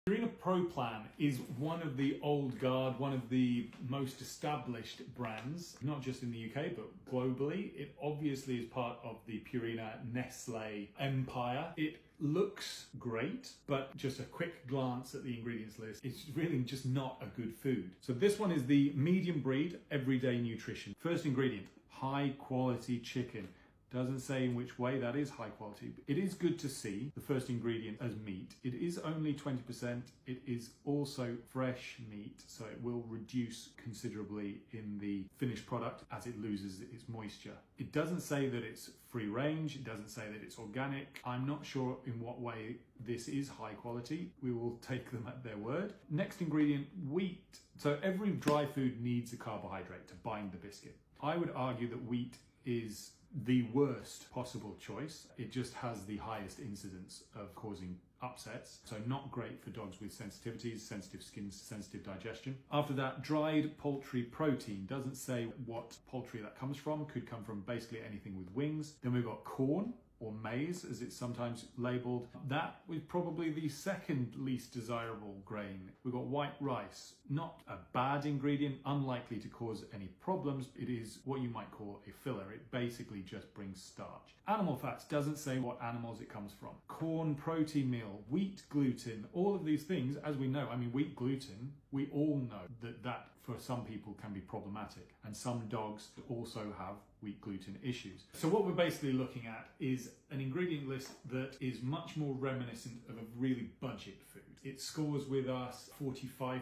Purina Pro Plan is one of the old guard, one of the most established brands, not just in the UK, but globally. It obviously is part of the Purina Nestle empire. It looks great, but just a quick glance at the ingredients list, it's really just not a good food. So this one is the medium breed, everyday nutrition. First ingredient, high quality chicken. Doesn't say in which way that is high quality. But it is good to see the first ingredient as meat. It is only 20%. It is also fresh meat, so it will reduce considerably in the finished product as it loses its moisture. It doesn't say that it's free range. It doesn't say that it's organic. I'm not sure in what way this is high quality. We will take them at their word. Next ingredient, wheat. So every dry food needs a carbohydrate to bind the biscuit. I would argue that wheat is the worst possible choice. It just has the highest incidence of causing upsets. So not great for dogs with sensitivities, sensitive skin, sensitive digestion. After that, dried poultry protein. Doesn't say what poultry that comes from. Could come from basically anything with wings. Then we've got corn, or maize as it's sometimes labelled. That was probably the second least desirable grain. We've got white rice, not a bad ingredient, unlikely to cause any problems. It is what you might call a filler. It basically just brings starch. Animal fats, doesn't say what animals it comes from. Corn protein meal, wheat gluten, all of these things, as we know, wheat gluten, we all know that for some people can be problematic, and some dogs also have wheat gluten issues. So what we're basically looking at is an ingredient list that is much more reminiscent of a really budget food. It scores with us 45%,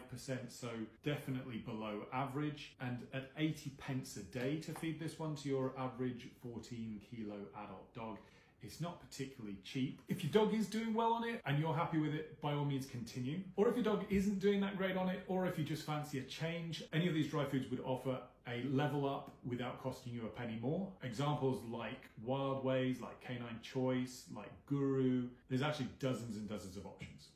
so definitely below average, and at 80 pence a day to feed this one to your average 14 kilo adult dog. It's not particularly cheap. If your dog is doing well on it and you're happy with it, by all means continue. Or if your dog isn't doing that great on it, or if you just fancy a change, any of these dry foods would offer a level up without costing you a penny more. Examples like Wild Ways, like Canine Choice, like Guru. There's actually dozens and dozens of options.